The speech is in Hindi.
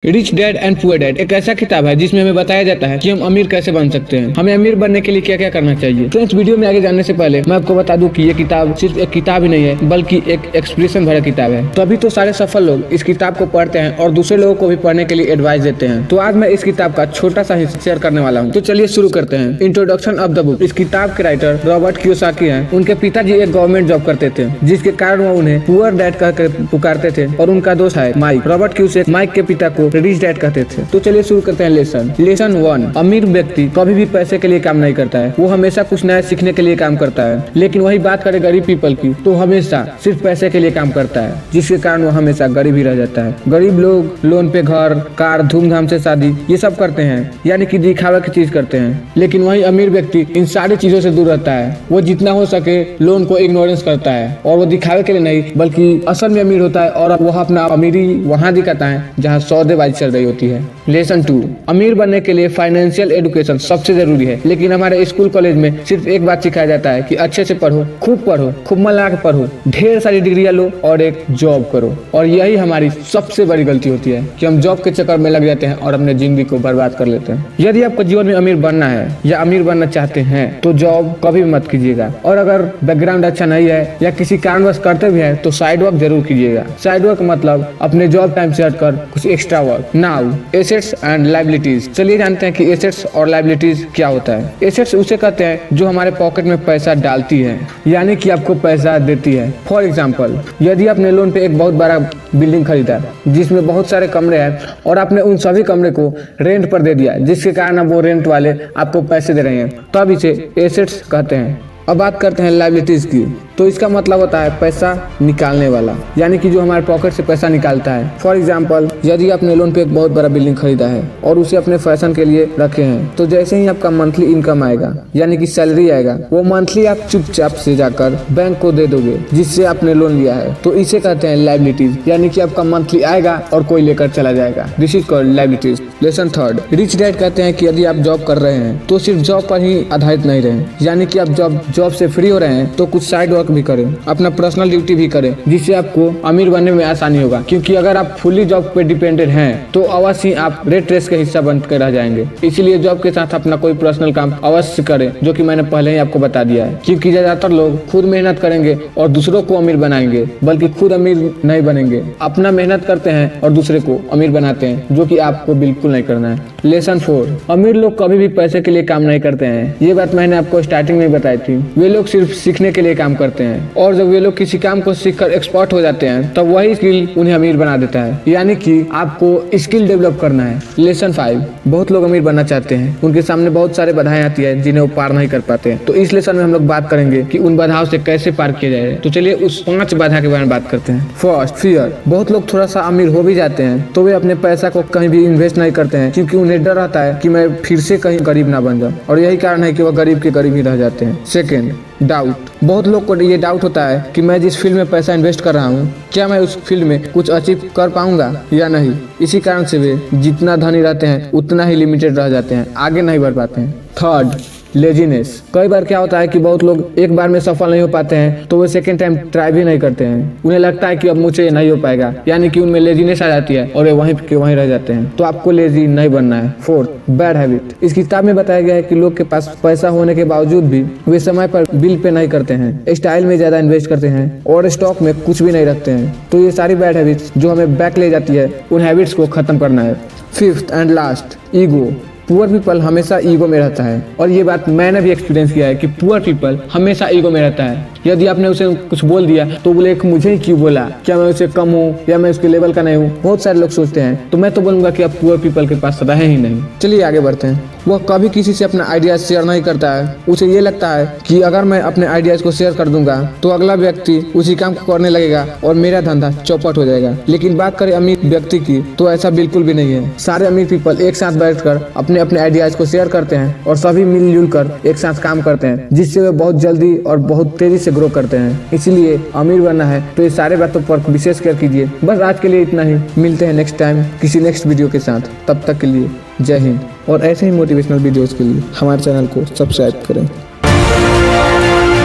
Rich dad and poor dad एक ऐसा किताब है जिसमें हमें बताया जाता है कि हम अमीर कैसे बन सकते हैं, हमें अमीर बनने के लिए क्या क्या करना चाहिए। फ्रेंड्स, वीडियो में आगे जाने से पहले मैं आपको बता दूं कि ये किताब सिर्फ एक किताब ही नहीं है बल्कि एक एक्सप्रेशन भरा किताब है। तभी तो सारे सफल लोग इस किताब को पढ़ते हैं और दूसरे लोगों को भी पढ़ने के लिए एडवाइस देते हैं। तो आज मैं इस किताब का छोटा सा हिस्सा शेयर करने वाला हूँ। तो चलिए शुरू करते हैं। Introduction of the book. इस किताब के राइटर रॉबर्ट कियोसाकी हैं। उनके पिताजी एक गवर्नमेंट जॉब करते थे जिसके कारण वो उन्हें पुअर डैड कहकर पुकारते थे और उनका दोस्त है माइक। रॉबर्ट कियोसाकी माइक के पिता को रिच डैड कहते थे। तो चलिए शुरू करते हैं लेसन 1। अमीर व्यक्ति कभी भी पैसे के लिए काम नहीं करता है, वो हमेशा कुछ नया सीखने के लिए काम करता है। लेकिन वही बात करें गरीब पीपल की तो हमेशा सिर्फ पैसे के लिए काम करता है, जिसके कारण वो हमेशा गरीब ही रह जाता है। गरीब लोग लोन पे घर, कार, धूमधाम से शादी ये सब करते हैं, यानी कि दिखावे की चीज करते हैं। लेकिन वही अमीर व्यक्ति इन सारी चीजों से दूर रहता है। वो जितना हो सके लोन को इग्नोरेंस करता है और वो दिखावे के लिए नहीं बल्कि असल में अमीर होता है और वह अपना अमीरी वहाँ दिखाता है जहाँ सौदेबाजी चल रही होती है। लेसन 2। अमीर बनने के लिए फाइनेंशियल एजुकेशन सबसे जरूरी है, लेकिन हमारे स्कूल कॉलेज में सिर्फ एक बात सिखाया जाता है कि अच्छे से पढ़ो, खूब मन लगा के पढ़ो, ढेर सारी डिग्रियां लो और एक जॉब करो। और यही हमारी सबसे बड़ी गलती होती है कि हम जॉब के चक्कर में लग जाते हैं और अपने जिंदगी को बर्बाद कर लेते हैं। यदि आपको जीवन में अमीर बनना है या अमीर बनना चाहते हैं तो जॉब कभी मत कीजिएगा। और अगर बैकग्राउंड अच्छा नहीं है या किसी कारणवश करते भी है तो साइड वर्क जरूर कीजिएगा। साइड वर्क मतलब अपने जॉब टाइम से हटकर कुछ extra work. Now assets and liabilities. चलिए जानते हैं कि एसेट्स और लायबिलिटीज क्या होता है। एसेट्स उसे कहते हैं जो हमारे पॉकेट में पैसा डालती है, यानी कि आपको पैसा देती है। फॉर एग्जाम्पल, यदि आपने लोन पे एक बहुत बड़ा बिल्डिंग खरीदा जिसमें बहुत सारे कमरे हैं और आपने उन सभी कमरे को रेंट पर दे दिया, जिसके कारण अब वो रेंट वाले आपको पैसे दे रहे हैं, तब इसे एसेट्स कहते हैं। अब बात करते हैं लायबिलिटीज की। तो इसका मतलब होता है पैसा निकालने वाला, यानी कि जो हमारे पॉकेट से पैसा निकालता है। फॉर एग्जांपल, यदि आपने लोन पे एक बहुत बड़ा बिल्डिंग खरीदा है और उसे अपने फैशन के लिए रखे हैं, तो जैसे ही आपका मंथली इनकम आएगा यानी कि सैलरी आएगा, वो मंथली आप चुपचाप से जाकर बैंक को दे दोगे जिससे आपने लोन लिया है। तो इसे कहते हैं लायबिलिटीज, यानी कि आपका मंथली आएगा और कोई लेकर चला जाएगा। This is called liabilities. Lesson 3। Rich dad कहते हैं कि यदि आप जॉब कर रहे हैं तो सिर्फ जॉब पर ही आधारित नहीं रहे, यानी कि आप जॉब से फ्री हो रहे हैं तो कुछ साइड वर्क भी करें, अपना पर्सनल ड्यूटी भी करें, जिससे आपको अमीर बनने में आसानी होगा। क्योंकि अगर आप फुली जॉब पे डिपेंडेंट हैं तो अवश्य ही आप रेट रेस के हिस्सा बन कर रह जाएंगे। इसीलिए जॉब के साथ अपना कोई पर्सनल काम अवश्य करें, जो कि मैंने पहले ही आपको बता दिया है। क्योंकि ज्यादातर लोग खुद मेहनत करेंगे और दूसरों को अमीर बनाएंगे, बल्कि खुद अमीर नहीं बनेंगे। अपना मेहनत करते हैं और दूसरे को अमीर बनाते हैं, जो कि आपको बिल्कुल नहीं करना है। लेसन 4। अमीर लोग कभी भी पैसे के लिए काम नहीं करते हैं। ये बात मैंने आपको स्टार्टिंग में बताई थी। वे लोग सिर्फ सीखने के लिए काम करते हैं और जब वे लोग किसी काम को सीखकर एक्सपर्ट हो जाते हैं तब वही स्किल उन्हें अमीर बना देता है, यानी कि आपको स्किल डेवलप करना है। लेसन 5। बहुत लोग अमीर बनना चाहते हैं, उनके सामने बहुत सारे बाधाएं आती है जिन्हें वो पार नहीं कर पाते हैं। तो इस लेसन में हम लोग बात करेंगे कि उन बाधाओं से कैसे पार किया जाए। तो चलिए उस 5 बाधा के बारे में बात करते हैं। First, fear. बहुत लोग थोड़ा सा अमीर हो भी जाते हैं तो वे अपने पैसा को कहीं भी इन्वेस्ट नहीं करते हैं, क्योंकि उन्हें डर रहता है कि मैं फिर से कहीं गरीब ना बन जाऊं, और यही कारण है कि वह गरीब के गरीब ही रह जाते हैं। Second, doubt. बहुत लोग को ये डाउट होता है कि मैं जिस फील्ड में पैसा इन्वेस्ट कर रहा हूँ, क्या मैं उस फील्ड में कुछ अचीव कर पाऊंगा या नहीं। इसी कारण से वे जितना धनी रहते हैं उतना ही लिमिटेड रह जाते हैं, आगे नहीं बढ़ पाते हैं। Third, laziness. कई बार क्या होता है कि बहुत लोग एक बार में सफल नहीं हो पाते हैं तो वो सेकंड टाइम ट्राई भी नहीं करते हैं। उन्हें लगता है कि अब मुझे ये नहीं हो पाएगा, यानी कि उनमें लेजीनेस आ जाती है और वे वहीं के वहीं रह जाते हैं। तो आपको लेजी नहीं बनना है। Fourth, bad habit. इस किताब में बताया गया है कि लोग के पास पैसा होने के बावजूद भी वे समय पर बिल पे नहीं करते हैं, स्टाइल में ज्यादा इन्वेस्ट करते हैं और स्टॉक में कुछ भी नहीं रखते हैं। तो ये सारी बैड हैबिट्स जो हमें बैक ले जाती है, उन हैबिट्स को खत्म करना है। Fifth and last, ego. Poor people हमेशा ईगो में रहता है, और ये बात मैंने भी एक्सपीरियंस किया है कि पुअर पीपल हमेशा ईगो में रहता है। यदि आपने उसे कुछ बोल दिया तो बोले मुझे ही क्यों बोला, क्या मैं उसे कम हूँ या मैं उसके लेवल का नहीं हूँ। बहुत सारे लोग सोचते हैं, तो मैं तो बोलूंगा कि आप पुअर पीपल के पास रहे ही नहीं। चलिए आगे बढ़ते हैं। वह कभी किसी से अपना आइडियाज शेयर नहीं करता है। उसे ये लगता है कि अगर मैं अपने आइडियाज को शेयर कर दूंगा तो अगला व्यक्ति उसी काम को करने लगेगा और मेरा धंधा चौपट हो जाएगा। लेकिन बात करें अमीर व्यक्ति की तो ऐसा बिल्कुल भी नहीं है। सारे अमीर पीपल एक साथ बैठकर अपने अपने आइडियाज को शेयर करते हैं और सभी मिलजुल कर एक साथ काम करते हैं, जिससे वे बहुत जल्दी और बहुत तेजी से ग्रो करते हैं। इसलिए अमीर बनना है तो ये सारे बातों पर विशेष केयर कीजिए। बस आज के लिए इतना ही। मिलते हैं नेक्स्ट टाइम किसी नेक्स्ट वीडियो के साथ। तब तक के लिए जय हिंद। और ऐसे ही मोटिवेशनल वीडियोस के लिए हमारे चैनल को सब्सक्राइब करें।